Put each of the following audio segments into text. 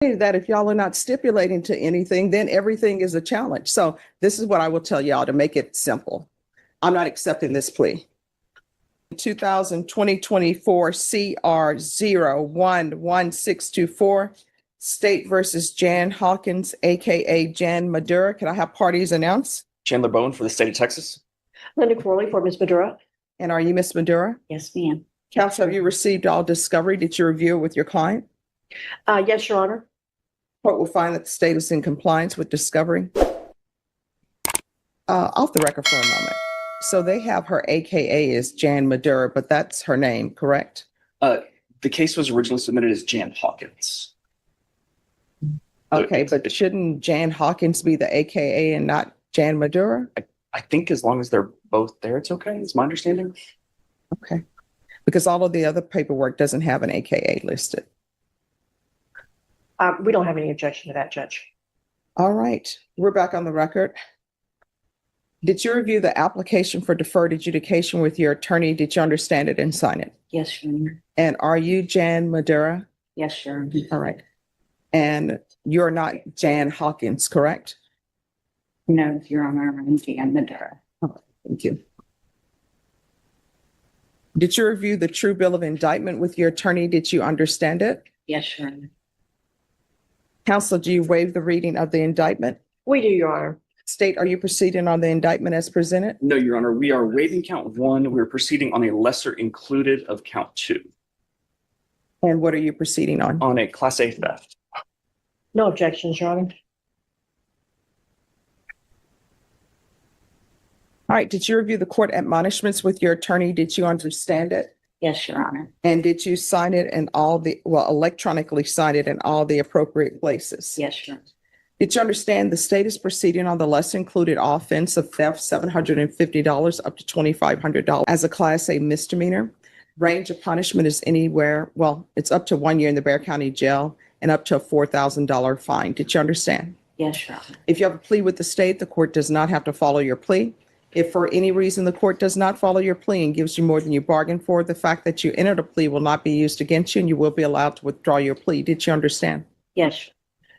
That if y'all are not stipulating to anything, then everything is a challenge. So this is what I will tell y'all to make it simple. I'm not accepting this plea. 2024 CR 011624, State versus Jan Hawkins, aka Jan Madura. Can I have parties announced? Chandler Bowen for the state of Texas. Linda Corley for Ms. Madura. And are you Miss Madura? Yes, ma'am. Counsel, have you received all discovery? Did you review it with your client? Yes, Your Honor. Court will find that the state is in compliance with discovery. Off the record for a moment. So they have her AKA is Jan Madura, but that's her name, correct? The case was originally submitted as Jan Hawkins. Okay, but shouldn't Jan Hawkins be the AKA and not Jan Madura? I think as long as they're both there, it's okay, is my understanding. Okay, because all of the other paperwork doesn't have an AKA listed. We don't have any objection to that, Judge. All right, we're back on the record. Did you review the application for deferred adjudication with your attorney? Did you understand it and sign it? Yes, Your Honor. And are you Jan Madura? Yes, Your Honor. All right. And you're not Jan Hawkins, correct? No, Your Honor, I'm Jan Madura. Thank you. Did you review the true bill of indictment with your attorney? Did you understand it? Yes, Your Honor. Counsel, do you waive the reading of the indictment? We do, Your Honor. State, are you proceeding on the indictment as presented? No, Your Honor, we are waiving count one. We're proceeding on a lesser included of count two And what are you proceeding on? on a class A theft. No objections, Your Honor. All right, did you review the court admonishments with your attorney? Did you understand it? Yes, Your Honor. And did you sign it in all the, electronically sign it in all the appropriate places? Yes, Your Honor. Did you understand the state is proceeding on the lesser included offense of theft, $750 up to $2,500 as a class A misdemeanor? Range of punishment is anywhere, it's up to 1 year in the Bexar County Jail and up to a $4,000 fine. Did you understand? Yes, Your Honor. If you have a plea with the state, the court does not have to follow your plea. If for any reason the court does not follow your plea and gives you more than you bargained for, the fact that you entered a plea will not be used against you and you will be allowed to withdraw your plea. Did you understand? Yes.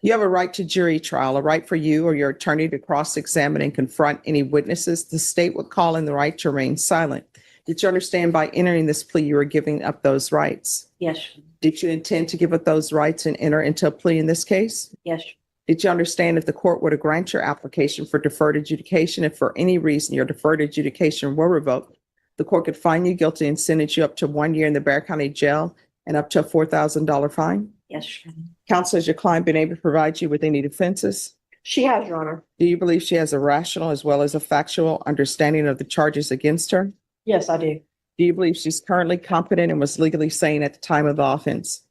You have a right to jury trial, a right for you or your attorney to cross-examine and confront any witnesses. The state would call in the right to remain silent. Did you understand by entering this plea, you are giving up those rights? Yes. Did you intend to give up those rights and enter into a plea in this case? Yes. Did you understand if the court were to grant your application for deferred adjudication, if for any reason your deferred adjudication were revoked, the court could find you guilty and sentence you up to 1 year in the Bexar County Jail and up to a $4,000 fine? Yes, Your Honor. Counsel, has your client been able to provide you with any defenses? She has, Your Honor. Do you believe she has a rational as well as a factual understanding of the charges against her? Yes, I do. Do you believe she's currently competent and was legally sane at the time of the offense?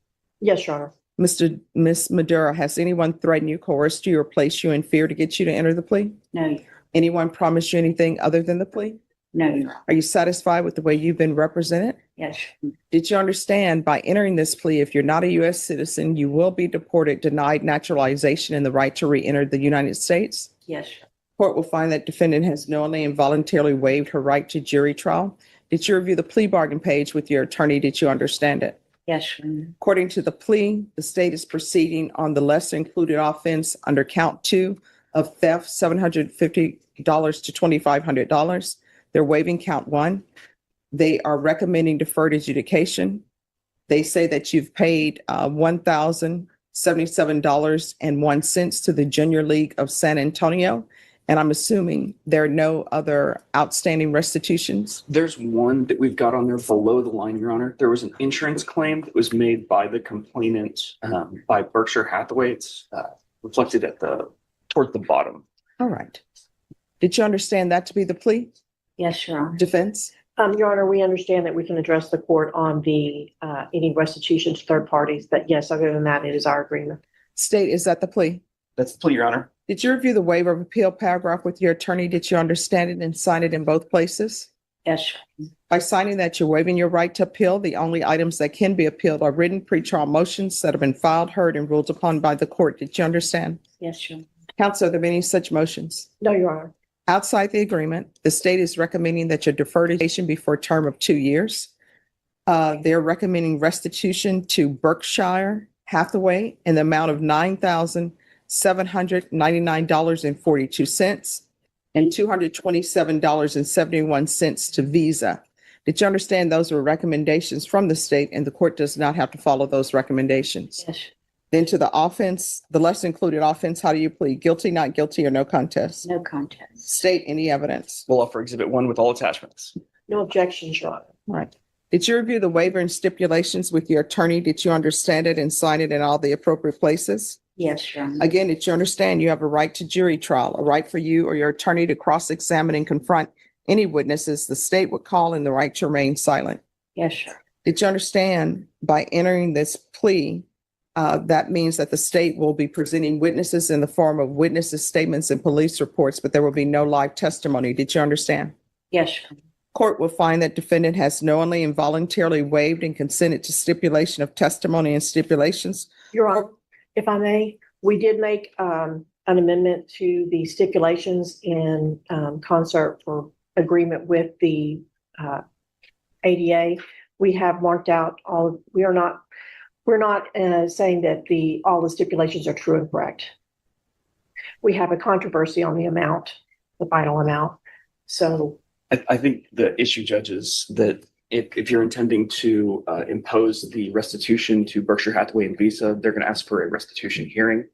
Yes, Your Honor. Miss Madura, has anyone threatened you, coerced you, or placed you in fear to get you to enter the plea? No, Your Honor. Anyone promised you anything other than the plea? No, Your Honor. Are you satisfied with the way you've been represented? Yes. Did you understand by entering this plea, if you're not a U.S. citizen, you will be deported, denied naturalization, and the right to re-enter the United States? Yes. Court will find that defendant has knowingly and voluntarily waived her right to jury trial. Did you review the plea bargain page with your attorney? Did you understand it? Yes, Your Honor. According to the plea, the state is proceeding on the lesser included offense under count 2 of theft, $750 to $2,500. They're waiving count 1. They are recommending deferred adjudication. They say that you've paid $1,077.01 to the Junior League of San Antonio. And I'm assuming there are no other outstanding restitutions. There's one that we've got on there below the line, Your Honor. There was an insurance claim that was made by the complainant by Berkshire Hathaway. It's reflected toward the bottom. All right. Did you understand that to be the plea? Yes, Your Honor. Defense? Your Honor, we understand that we can address the court on the any restitution to third parties, but yes, other than that, it is our agreement. State, is that the plea? That's the plea, Your Honor. Did you review the waiver of appeal paragraph with your attorney? Did you understand it and sign it in both places? Yes. By signing that, you're waiving your right to appeal. The only items that can be appealed are written pretrial motions that have been filed, heard, and ruled upon by the court. Did you understand? Yes, Your Honor. Counsel, are there any such motions? No, Your Honor. Outside the agreement, the state is recommending that your deferred adjudication be for a term of 2 years. They're recommending restitution to Berkshire Hathaway in the amount of $9,799.42 and $227.71 to Visa. Did you understand those were recommendations from the state and the court does not have to follow those recommendations? Yes. Then to the offense, the lesser included offense, how do you plead? Guilty, not guilty, or no contest? No contest. State any evidence. We'll offer Exhibit 1 with all attachments. No objections, Your Honor. Right. Did you review the waiver and stipulations with your attorney? Did you understand it and sign it in all the appropriate places? Yes, Your Honor. Again, did you understand you have a right to jury trial, a right for you or your attorney to cross-examine and confront any witnesses the state would call and the right to remain silent? Yes, sir. Did you understand by entering this plea, that means that the state will be presenting witnesses in the form of witnesses' statements and police reports, but there will be no live testimony. Did you understand? Yes, Your Honor. Court will find that defendant has knowingly and voluntarily waived and consented to stipulation of testimony and stipulations. Your Honor, if I may, we did make an amendment to the stipulations in concert for agreement with the ADA. We have marked out we're not saying that all the stipulations are true and correct. We have a controversy on the amount, the final amount. So I think the issue, Judge, is that if you're intending to impose the restitution to Berkshire Hathaway and Visa, they're going to ask for a restitution hearing.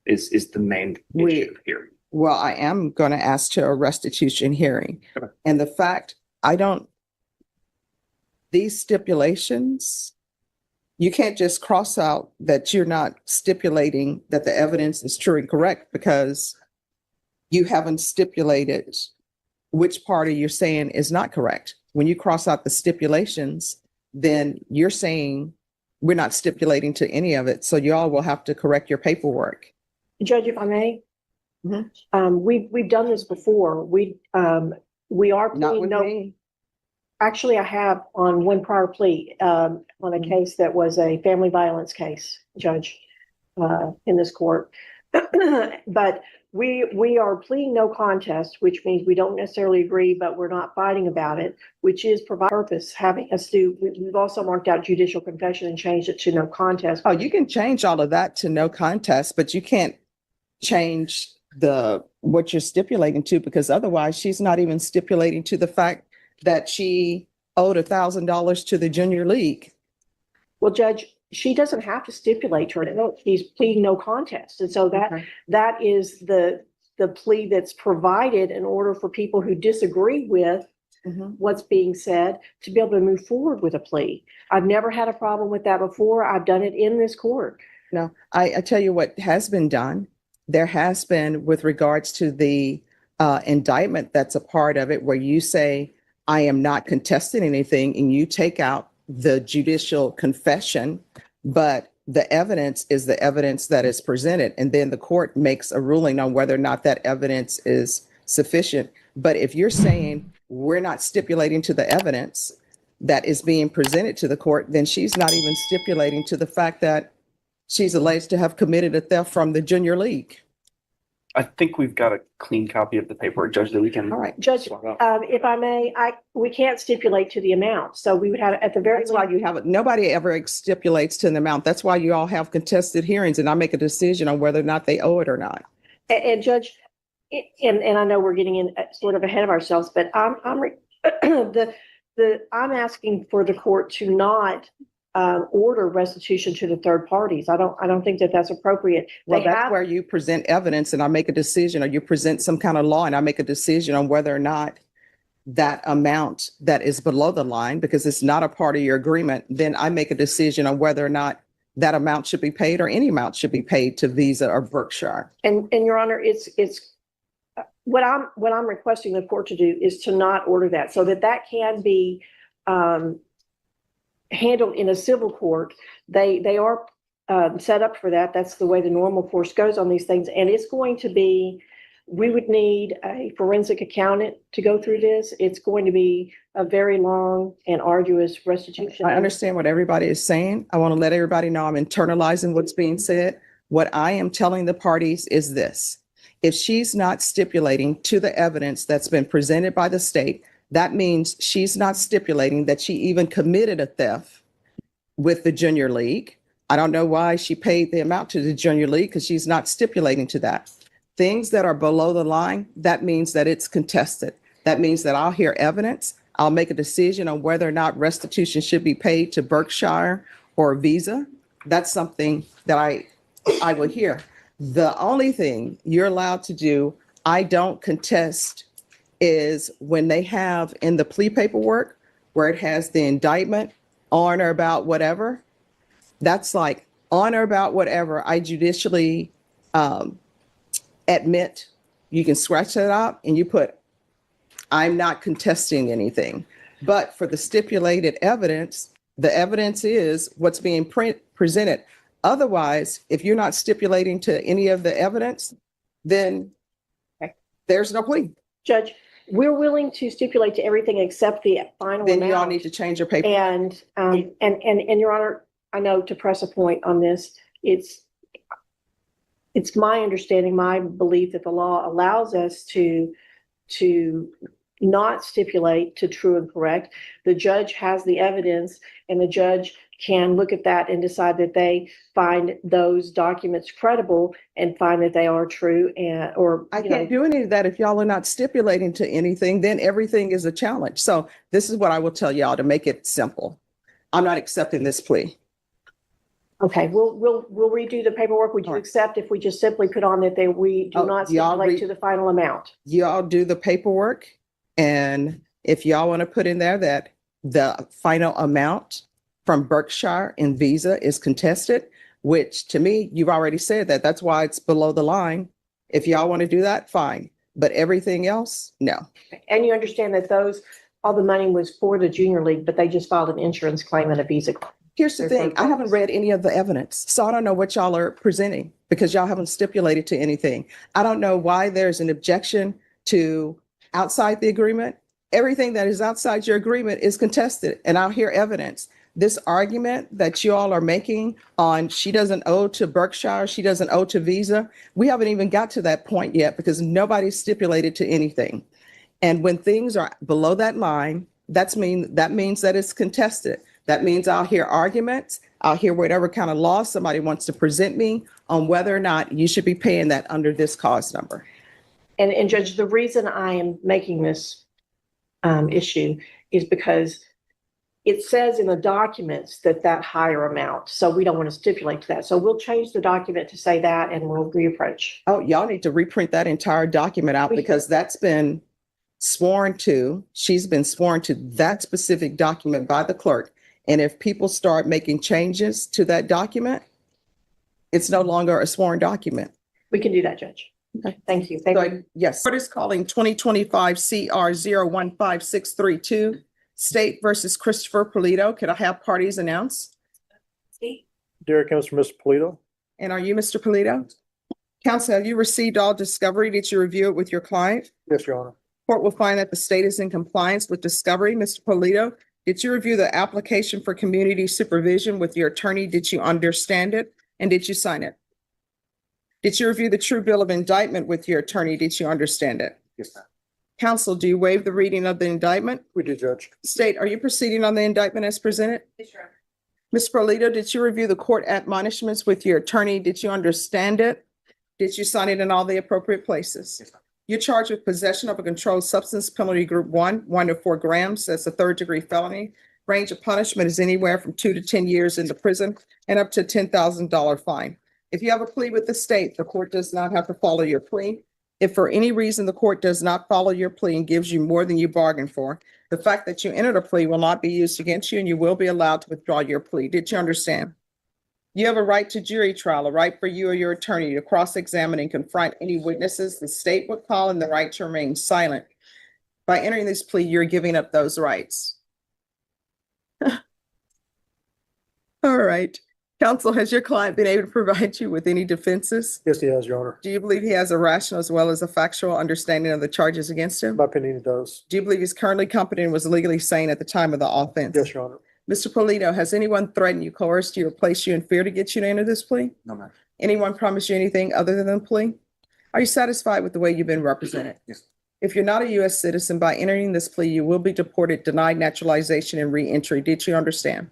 Is the main issue here? Well, I am going to ask to a restitution hearing. Okay. And the fact these stipulations, you can't just cross out that you're not stipulating that the evidence is true and correct because you haven't stipulated which party you're saying is not correct. When you cross out the stipulations, then you're saying we're not stipulating to any of it. So y'all will have to correct your paperwork. Judge, if I may, we've done this before. We are Not pleading with me. Actually, I have on one prior plea, on a case that was a family violence case, Judge, in this court. But we are pleading no contest, which means we don't necessarily agree, but we're not fighting about it, which is provide purpose, having us do. We've also marked out judicial confession and changed it to no contest. Oh, you can change all of that to no contest, but you can't change what you're stipulating to, because otherwise she's not even stipulating to the fact that she owed $1,000 to the junior league. Well, Judge, she doesn't have to stipulate to her. No, she's pleading no contest. And so that is the plea that's provided in order for people who disagree with what's being said to be able to move forward with a plea. I've never had a problem with that before. I've done it in this court. No, I tell you what has been done. There has been, with regards to the indictment that's a part of it, where you say, I am not contesting anything, and you take out the judicial confession, but the evidence is the evidence that is presented. And then the court makes a ruling on whether or not that evidence is sufficient. But if you're saying we're not stipulating to the evidence that is being presented to the court, then she's not even stipulating to the fact that she's alleged to have committed a theft from the junior league. I think we've got a clean copy of the paperwork, Judge, that we can. All right. Judge, swap out. if I may, we can't stipulate to the amount. So we would have at the very That's why you have it. Nobody ever stipulates to an amount. That's why you all have contested hearings and I make a decision on whether or not they owe it or not. And Judge, and I know we're getting in sort of ahead of ourselves, but I'm asking for the court to not order restitution to the third parties. I don't think that that's appropriate. Well, that's where you present evidence and I make a decision, or you present some kind of law and I make a decision on whether or not that amount that is below the line, because it's not a part of your agreement, then I make a decision on whether or not that amount should be paid or any amount should be paid to Visa or Berkshire. And Your Honor, it's what I'm requesting the court to do is to not order that, so that can be handled in a civil court. They are set up for that. That's the way the normal course goes on these things. And it's going to be, we would need a forensic accountant to go through this. It's going to be a very long and arduous restitution. I understand what everybody is saying. I want to let everybody know I'm internalizing what's being said. What I am telling the parties is this: if she's not stipulating to the evidence that's been presented by the state, that means she's not stipulating that she even committed a theft with the junior league. I don't know why she paid the amount to the junior league because she's not stipulating to that. Things that are below the line, that means that it's contested. That means that I'll hear evidence. I'll make a decision on whether or not restitution should be paid to Berkshire or Visa. That's something that I will hear. The only thing you're allowed to do, I don't contest, is when they have in the plea paperwork where it has the indictment on or about whatever. That's like on or about whatever I judicially admit. You can scratch that out and you put, I'm not contesting anything. But for the stipulated evidence, the evidence is what's being presented. Otherwise, if you're not stipulating to any of the evidence, then there's no plea. Judge, we're willing to stipulate to everything except the final Then you all amount. need to change your paper. And Your Honor, I know to press a point on this, it's my understanding, my belief that the law allows us to not stipulate to true and correct. The judge has the evidence and the judge can look at that and decide that they find those documents credible and find that they are true I can't do any of that if y'all are not stipulating to anything, then everything is a challenge. So this is what I will tell y'all to make it simple. I'm not accepting this plea. Okay, we'll redo the paperwork. Would you All right. accept if we just simply put on that we do not y'all stipulate to the final amount? Y'all do the paperwork. And if y'all want to put in there that the final amount from Berkshire and Visa is contested, which to me, you've already said that. That's why it's below the line. If y'all want to do that, fine. But everything else, no. And you understand that all the money was for the junior league, but they just filed an insurance claim and a Visa claim. Here's the thing. I haven't read any of the evidence, so I don't know what y'all are presenting because y'all haven't stipulated to anything. I don't know why there's an objection to outside the agreement. Everything that is outside your agreement is contested, and I'll hear evidence. This argument that you all are making on she doesn't owe to Berkshire, she doesn't owe to Visa, we haven't even got to that point yet because nobody's stipulated to anything. And when things are below that line, that means that it's contested. That means I'll hear arguments. I'll hear whatever kind of law somebody wants to present me on whether or not you should be paying that under this cause number. And Judge, the reason I am making this issue is because it says in the documents that higher amount. So we don't want to stipulate to that. So we'll change the document to say that and we'll reapproach. Oh, y'all need to reprint that entire document out because that's been sworn to. She's been sworn to that specific document by the clerk. And if people start making changes to that document, it's no longer a sworn document. We can do that, Judge. Okay. Thank you. Yes. Court is calling 2025 CR 015632, State versus Christopher Polito. Could I have parties announced? Derek comes from Mr. Polito. And are you Mr. Polito? Counsel, have you received all discovery? Did you review it with your client? Yes, Your Honor. Court will find that the state is in compliance with discovery. Mr. Polito, did you review the application for community supervision with your attorney? Did you understand it? And did you sign it? Did you review the true bill of indictment with your attorney? Did you understand it? Yes, ma'am. Counsel, do you waive the reading of the indictment? We do, Judge. State, are you proceeding on the indictment as presented? Yes, Your Honor. Ms. Polito, did you review the court admonishments with your attorney? Did you understand it? Did you sign it in all the appropriate places? Yes, ma'am. You're charged with possession of a controlled substance, penalty group 1 to 4 grams. That's a third-degree felony. Range of punishment is anywhere from 2 to 10 years into prison and up to a $10,000 fine. If you have a plea with the state, the court does not have to follow your plea. If for any reason the court does not follow your plea and gives you more than you bargained for, the fact that you entered a plea will not be used against you and you will be allowed to withdraw your plea. Did you understand? You have a right to jury trial, a right for you or your attorney to cross-examine and confront any witnesses the state would call, and the right to remain silent. By entering this plea, you're giving up those rights. All right. Counsel, has your client been able to provide you with any defenses? Yes, he has, Your Honor. Do you believe he has a rational as well as a factual understanding of the charges against In him? my opinion, he does. Do you believe he's currently competent and was legally sane at the time of the offense? Yes, Your Honor. Mr. Polito, has anyone threatened you, coerced you, or placed you in fear to get you to enter this plea? No, ma'am. Anyone promised you anything other than the plea? Are you satisfied with the way you've been represented? Yes. If you're not a U.S. citizen, by entering this plea, you will be deported, denied naturalization, and re-entry. Did you understand?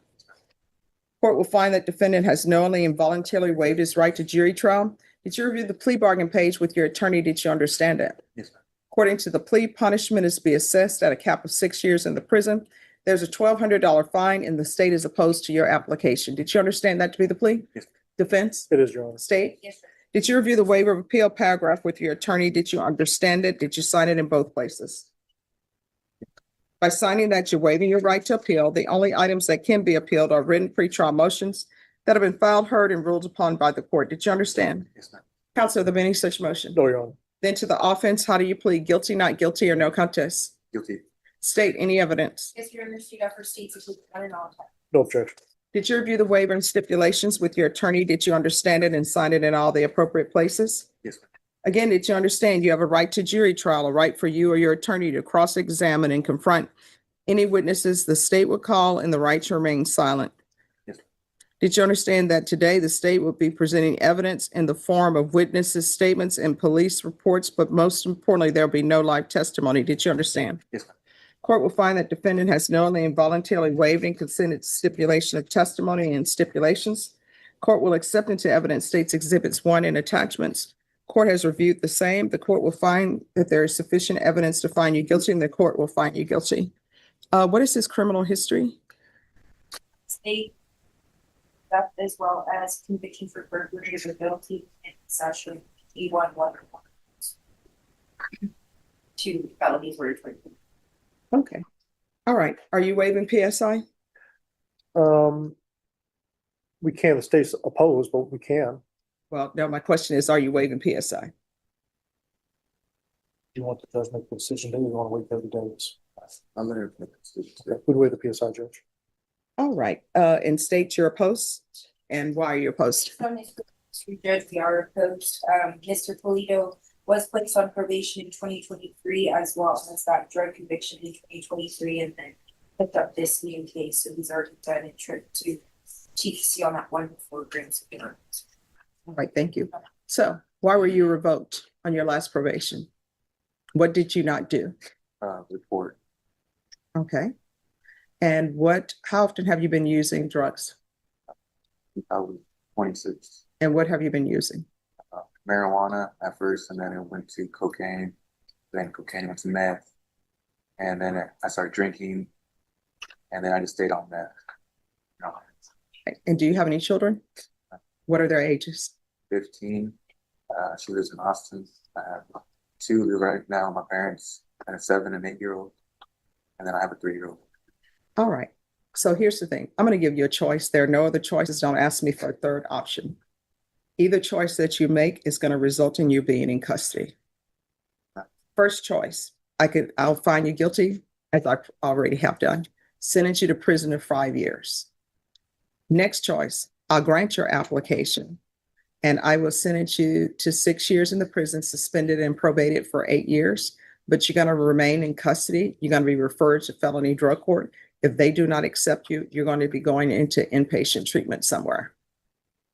Court will find that defendant has knowingly and voluntarily waived his right to jury trial. Did you review the plea bargain page with your attorney? Did you understand it? Yes, ma'am. According to the plea, punishment is to be assessed at a cap of 6 years in the prison. There's a $1,200 fine and the state is opposed to your application. Did you understand that to be the plea? Yes. Defense? It is, Your Honor. State? Yes, sir. Did you review the waiver of appeal paragraph with your attorney? Did you understand it? Did you sign it in both places? By signing that you're waiving your right to appeal, the only items that can be appealed are written pretrial motions that have been filed, heard, and ruled upon by the court. Did you understand? Yes, ma'am. Counsel, are there any such motion? No, Your Honor. Then to the offense, how do you plead? Guilty, not guilty, or no contest? Guilty. State any evidence. Yes, Your Honor, state offer states if we can and all time. No objection. Did you review the waiver and stipulations with your attorney? Did you understand it and sign it in all the appropriate places? Yes, ma'am. Again, did you understand you have a right to jury trial, a right for you or your attorney to cross-examine and confront any witnesses the state would call, and the right to remain silent? Yes. Did you understand that today the state will be presenting evidence in the form of witnesses' statements and police reports, but most importantly, there'll be no live testimony? Did you understand? Yes, ma'am. Court will find that defendant has knowingly and voluntarily waived and consented to stipulation of testimony and stipulations. Court will accept into evidence states exhibits 1 and attachments. Court has reviewed the same. The court will find that there is sufficient evidence to find you guilty, and the court will find you guilty. What is his criminal history? State theft as well as conviction for burglary of ability and possession E1 two felonies were referred to. Okay. All right. Are you waiving PSI? We can, the state's opposed, but we can. Well, no, my question is, are you waiving PSI? You want the judge to make the decision, then you want to wait 30 days. I'm gonna make a decision today. We'd wait the PSI, Judge. All right. And state you're opposed, and why are you opposed? From this judge, we are opposed. Mr. Polito was placed on probation in 2023 as well as that drug conviction in 2023 and then picked up this new case. So he's already done a trip to TC on that 1 grams of heroin. All right, thank you. So why were you revoked on your last probation? What did you not do? Report. Okay. And how often have you been using drugs? 2026. And what have you been using? Marijuana at first, and then it went to cocaine. Then cocaine went to meth. And then I started drinking. And then I just stayed on meth. No, And do you have any children? What are their ages? 15. She lives in Austin. I have 2 live right now with my parents, and a 7 and 8-year-old. And then I have a 3-year-old. All right. So here's the thing. I'm going to give you a choice. There are no other choices. Don't ask me for a third option. Either choice that you make is going to result in you being in custody. First choice, I'll find you guilty, as I already have done, sentence you to prison for 5 years. Next choice, I'll grant your application and I will sentence you to 6 years in the prison, suspended and probated for 8 years, but you're going to remain in custody. You're going to be referred to felony drug court. If they do not accept you, you're going to be going into inpatient treatment somewhere.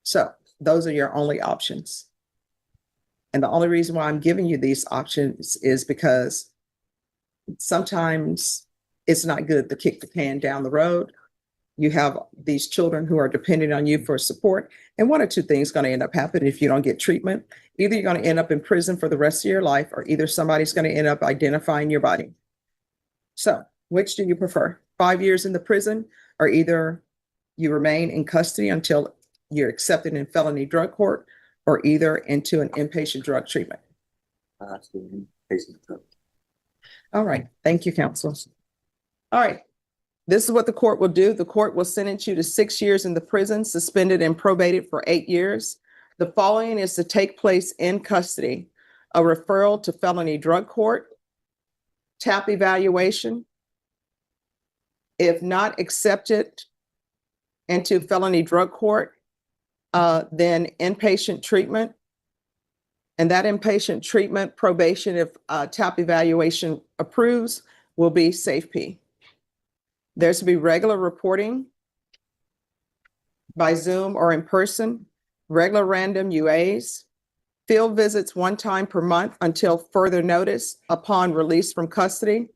So those are your only options. And the only reason why I'm giving you these options is because sometimes it's not good to kick the can down the road. You have these children who are dependent on you for support. And one or two things going to end up happening if you don't get treatment. Either you're going to end up in prison for the rest of your life, or either somebody's going to end up identifying your body. So which do you prefer? 5 years in the prison, or either you remain in custody until you're accepted in felony drug court, or either into an inpatient drug treatment? Absolutely. Patient drug. All right. Thank you, counsel. All right. This is what the court will do. The court will sentence you to 6 years in the prison, suspended and probated for 8 years. The following is to take place in custody: a referral to felony drug court, TAP evaluation. If not accepted into felony drug court, then inpatient treatment. And that inpatient treatment, probation, if TAP evaluation approves, will be SafeP. There's to be regular reporting by Zoom or in person, regular random UAs, field visits 1 time per month until further notice upon release from custody.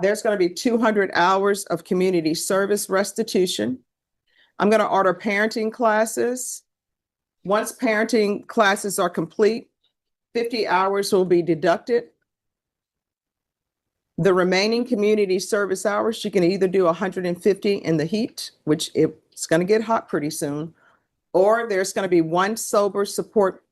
There's going to be 200 hours of community service restitution. I'm going to order parenting classes. Once parenting classes are complete, 50 hours will be deducted. The remaining community service hours, you can either do 150 in the heat, which it's going to get hot pretty soon, or there's going to be one sober support,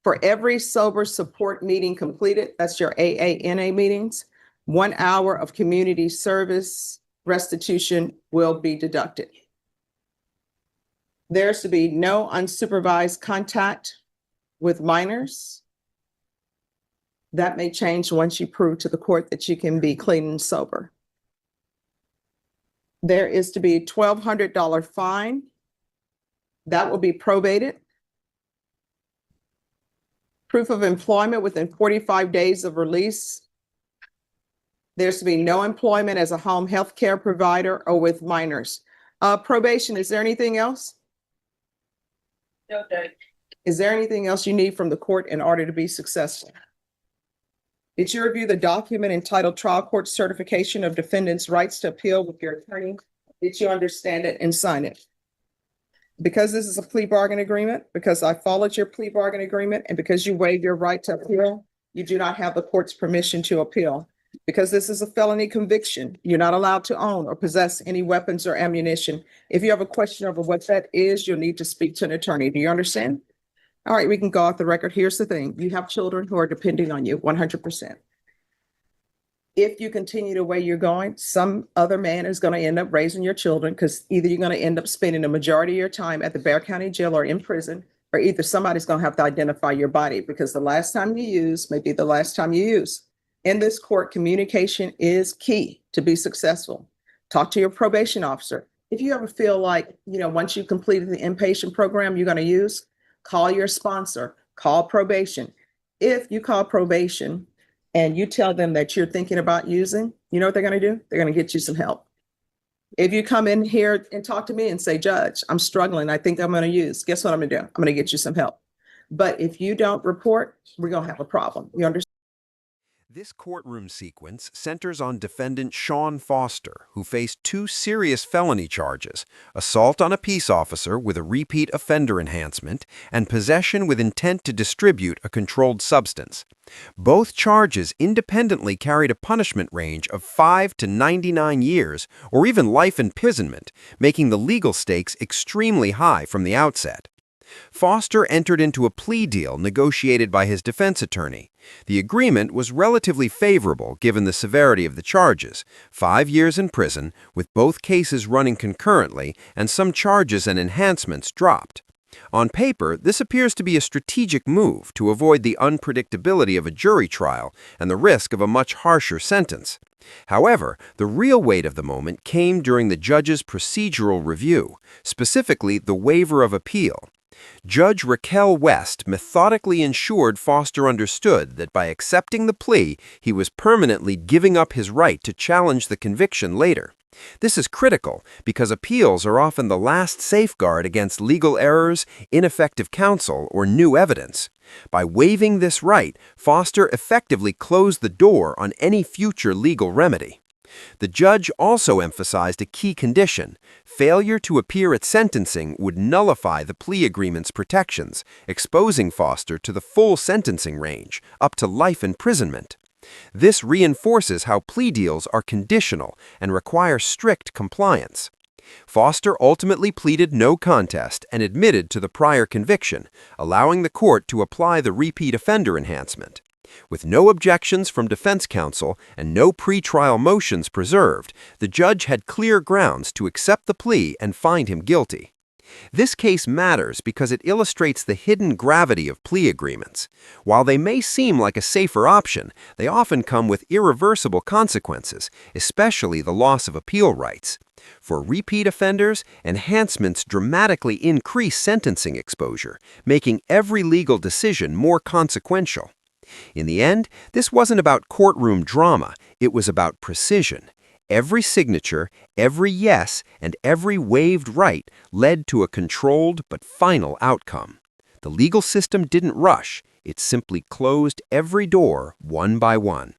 for every sober support meeting completed, that's your AANA meetings, 1 hour of community service restitution will be deducted. There's to be no unsupervised contact with minors. That may change once you prove to the court that you can be clean and sober. There is to be a $1,200 fine. That will be probated. Proof of employment within 45 days of release. There's to be no employment as a home health care provider or with minors. Probation, is there anything else? No, Judge. Is there anything else you need from the court in order to be successful? Did you review the document entitled Trial Court Certification of Defendant's Rights to Appeal with your attorney? Did you understand it and sign it? Because this is a plea bargain agreement, because I followed your plea bargain agreement, and because you waived your right to appeal, you do not have the court's permission to appeal. Because this is a felony conviction, you're not allowed to own or possess any weapons or ammunition. If you have a question over what that is, you'll need to speak to an attorney. Do you understand? All right, we can go off the record. Here's the thing. You have children who are depending on you 100%. If you continue the way you're going, some other man is going to end up raising your children, because either you're going to end up spending the majority of your time at the Bexar County Jail or in prison, or either somebody's going to have to identify your body, because the last time you use may be the last time you use. In this court, communication is key to be successful. Talk to your probation officer. If you ever feel like, once you've completed the inpatient program you're going to use, call your sponsor, call probation. If you call probation and you tell them that you're thinking about using, you know what they're going to do? They're going to get you some help. If you come in here and talk to me and say, Judge, I'm struggling, I think I'm going to use, guess what I'm going to do? I'm going to get you some help. But if you don't report, we're going to have a problem. You understand? This courtroom sequence centers on defendant Sean Foster, who faced 2 serious felony charges: assault on a peace officer with a repeat offender enhancement and possession with intent to distribute a controlled substance. Both charges independently carried a punishment range of 5 to 99 years or even life imprisonment, making the legal stakes extremely high from the outset. Foster entered into a plea deal negotiated by his defense attorney. The agreement was relatively favorable given the severity of the charges: 5 years in prison, with both cases running concurrently and some charges and enhancements dropped. On paper, this appears to be a strategic move to avoid the unpredictability of a jury trial and the risk of a much harsher sentence. However, the real weight of the moment came during the judge's procedural review, specifically the waiver of appeal. Judge Raquel West methodically ensured Foster understood that by accepting the plea, he was permanently giving up his right to challenge the conviction later. This is critical because appeals are often the last safeguard against legal errors, ineffective counsel, or new evidence. By waiving this right, Foster effectively closed the door on any future legal remedy. The judge also emphasized a key condition: failure to appear at sentencing would nullify the plea agreement's protections, exposing Foster to the full sentencing range, up to life imprisonment. This reinforces how plea deals are conditional and require strict compliance. Foster ultimately pleaded no contest and admitted to the prior conviction, allowing the court to apply the repeat offender enhancement. With no objections from defense counsel and no pretrial motions preserved, the judge had clear grounds to accept the plea and find him guilty. This case matters because it illustrates the hidden gravity of plea agreements. While they may seem like a safer option, they often come with irreversible consequences, especially the loss of appeal rights. For repeat offenders, enhancements dramatically increase sentencing exposure, making every legal decision more consequential. In the end, this wasn't about courtroom drama, it was about precision. Every signature, every yes, and every waived right led to a controlled but final outcome. The legal system didn't rush, it simply closed every door one by one.